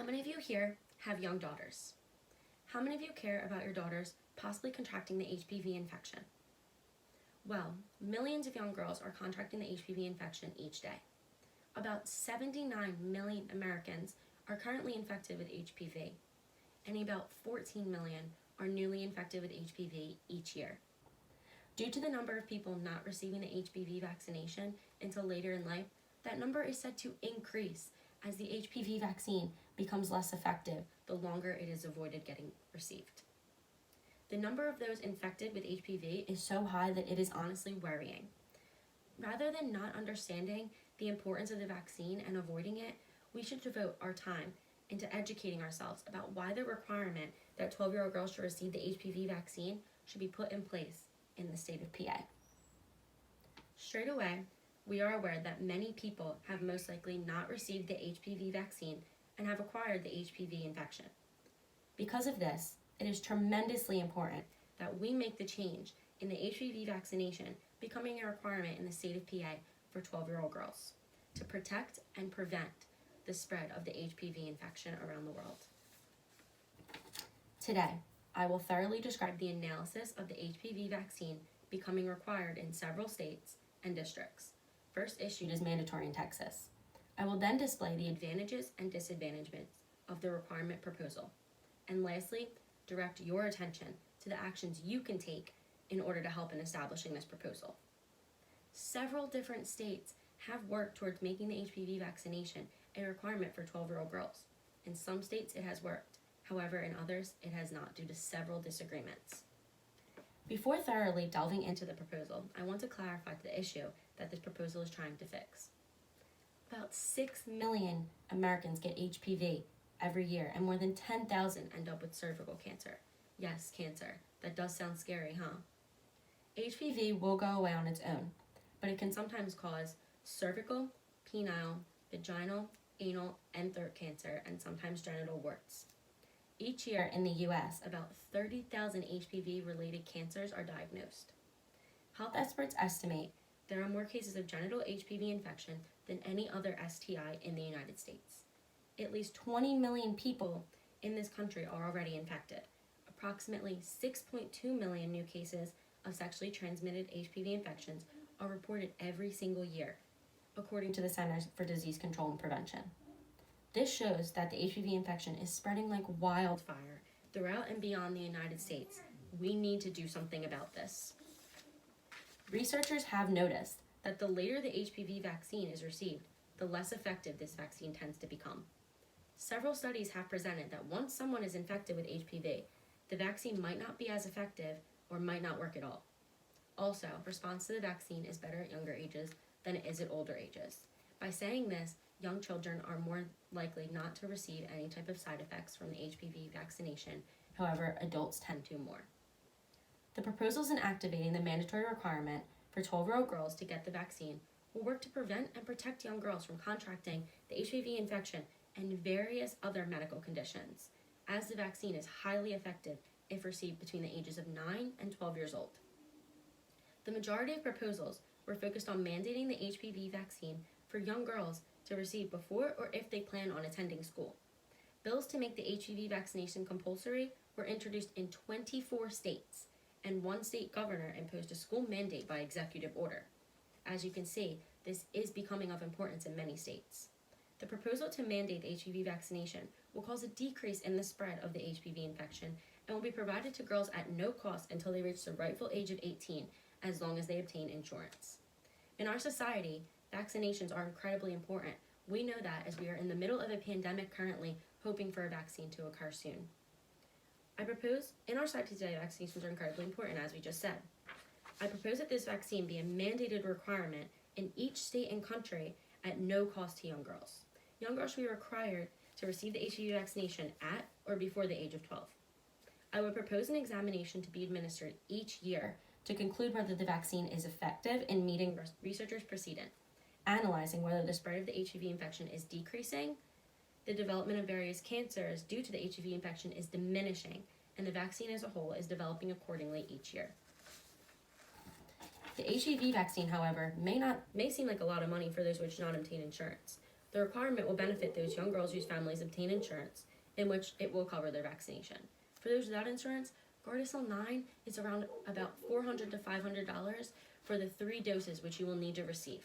How many of you here have young daughters? How many of you care about your daughters possibly contracting the HPV infection? Well, millions of young girls are contracting the HPV infection each day. About 79 million Americans are currently infected with HPV, and about 14 million are newly infected with HPV each year. Due to the number of people not receiving the HPV vaccination until later in life, that number is said to increase as the HPV vaccine becomes less effective the longer it is avoided getting received. The number of those infected with HPV is so high that it is honestly worrying. Rather than not understanding the importance of the vaccine and avoiding it, we should devote our time into educating ourselves about why the requirement that 12-year-old girls should receive the HPV vaccine should be put in place in the state of PA. Straight away, we are aware that many people have most likely not received the HPV vaccine and have acquired the HPV infection. Because of this, it is tremendously important that we make the change in the HPV vaccination becoming a requirement in the state of PA for 12-year-old girls to protect and prevent the spread of the HPV infection around the world. Today, I will thoroughly describe the analysis of the HPV vaccine becoming required in several states and districts, first issued as mandatory in Texas. I will then display the advantages and disadvantages of the requirement proposal, and lastly, direct your attention to the actions you can take in order to help in establishing this proposal. Several different states have worked towards making the HPV vaccination a requirement for 12-year-old girls. In some states it has worked, however in others it has not due to several disagreements. Before thoroughly delving into the proposal, I want to clarify the issue that this proposal is trying to fix. About 6 million Americans get HPV every year, and more than 10,000 end up with cervical cancer. Yes, cancer. That does sound scary, huh? HPV will go away on its own, but it can sometimes cause cervical, penile, vaginal, anal, and throat cancer, and sometimes genital warts. Each year in the US, about 30,000 HPV-related cancers are diagnosed. Health experts estimate there are more cases of genital HPV infection than any other STI in the United States. At least 20 million people in this country are already infected. Approximately 6.2 million new cases of sexually transmitted HPV infections are reported every single year, according to the Centers for Disease Control and Prevention. This shows that the HPV infection is spreading like wildfire throughout and beyond the United States. We need to do something about this. Researchers have noticed that the later the HPV vaccine is received, the less effective this vaccine tends to become. Several studies have presented that once someone is infected with HPV, the vaccine might not be as effective or might not work at all. Also, response to the vaccine is better at younger ages than it is at older ages. By saying this, young children are more likely not to receive any type of side effects from the HPV vaccination. However, adults tend to more. The proposals in activating the mandatory requirement for 12-year-old girls to get the vaccine will work to prevent and protect young girls from contracting the HPV infection and various other medical conditions, as the vaccine is highly effective if received between the ages of 9 and 12 years old. The majority of proposals were focused on mandating the HPV vaccine for young girls to receive before or if they plan on attending school. Bills to make the HPV vaccination compulsory were introduced in 24 states, and one state governor imposed a school mandate by executive order. As you can see, this is becoming of importance in many states. The proposal to mandate the HPV vaccination will cause a decrease in the spread of the HPV infection and will be provided to girls at no cost until they reach the rightful age of 18, as long as they obtain insurance. In our society, vaccinations are incredibly important. We know that as we are in the middle of a pandemic currently, hoping for a vaccine to occur soon. I propose, in our society today, vaccinations are incredibly important, as we just said. I propose that this vaccine be a mandated requirement in each state and country at no cost to young girls. Young girls should be required to receive the HPV vaccination at or before the age of 12. I would propose an examination to be administered each year to conclude whether the vaccine is effective in meeting researchers' precedent, analyzing whether the spread of the HPV infection is decreasing, the development of various cancers due to the HPV infection is diminishing, and the vaccine as a whole is developing accordingly each year. The HPV vaccine, however, may seem like a lot of money for those which do not obtain insurance. The requirement will benefit those young girls whose families obtain insurance, in which it will cover their vaccination. For those without insurance, Gardasil 9 is around about $400 to $500 for the 3 doses which you will need to receive.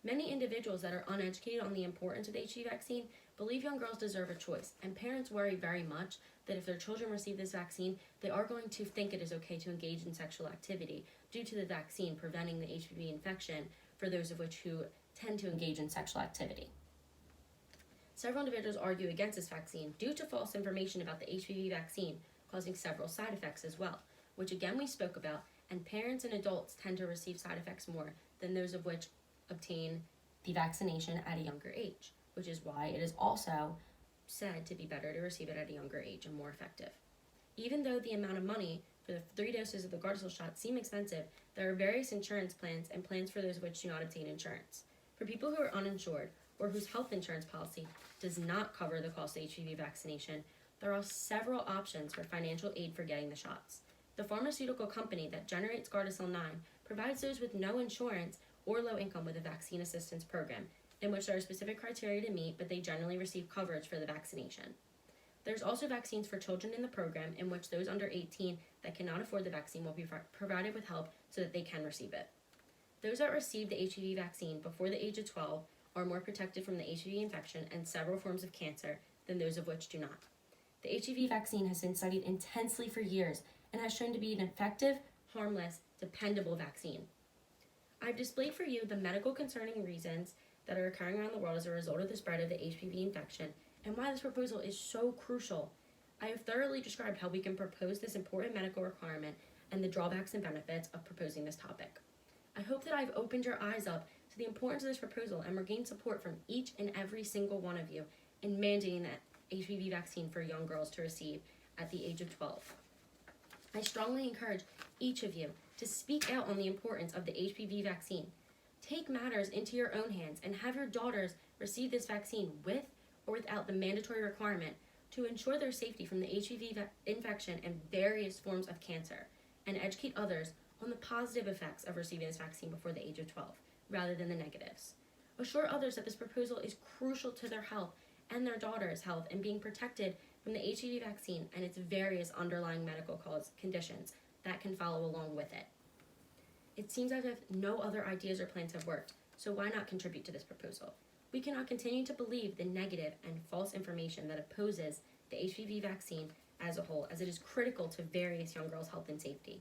Many individuals that are uneducated on the importance of the HPV vaccine believe young girls deserve a choice, and parents worry very much that if their children receive this vaccine, they are going to think it is okay to engage in sexual activity due to the vaccine preventing the HPV infection for those of which who tend to engage in sexual activity. Several individuals argue against this vaccine due to false information about the HPV vaccine causing several side effects as well, which again we spoke about, and parents and adults tend to receive side effects more than those of which obtain the vaccination at a younger age, which is why it is also said to be better to receive it at a younger age and more effective. Even though the amount of money for the 3 doses of the Gardasil shot seem expensive, there are various insurance plans and plans for those which do not obtain insurance. For people who are uninsured or whose health insurance policy does not cover the cost of HPV vaccination, there are several options for financial aid for getting the shots. The pharmaceutical company that generates Gardasil 9 provides those with no insurance or low income with a vaccine assistance program, in which there are specific criteria to meet, but they generally receive coverage for the vaccination. There's also vaccines for children in the program, in which those under 18 that cannot afford the vaccine will be provided with help so that they can receive it. Those that receive the HPV vaccine before the age of 12 are more protected from the HPV infection and several forms of cancer than those of which do not. The HPV vaccine has been studied intensely for years and has shown to be an effective, harmless, dependable vaccine. I've displayed for you the medical concerning reasons that are occurring around the world as a result of the spread of the HPV infection and why this proposal is so crucial. I have thoroughly described how we can propose this important medical requirement and the drawbacks and benefits of proposing this topic. I hope that I've opened your eyes up to the importance of this proposal and regained support from each and every single one of you in mandating that HPV vaccine for young girls to receive at the age of 12. I strongly encourage each of you to speak out on the importance of the HPV vaccine. Take matters into your own hands and have your daughters receive this vaccine with or without the mandatory requirement to ensure their safety from the HPV infection and various forms of cancer, and educate others on the positive effects of receiving this vaccine before the age of 12, rather than the negatives. Assure others that this proposal is crucial to their health and their daughter's health and being protected from the HPV vaccine and its various underlying medical conditions that can follow along with it. It seems as if no other ideas or plans have worked, so why not contribute to this proposal? We cannot continue to believe the negative and false information that opposes the HPV vaccine as a whole, as it is critical to various young girls' health and safety.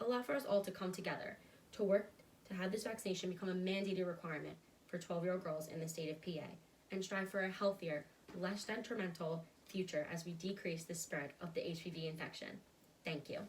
Allow for us all to come together to work to have this vaccination become a mandated requirement for 12-year-old girls in the state of PA, and strive for a healthier, less detrimental future as we decrease the spread of the HPV infection. Thank you.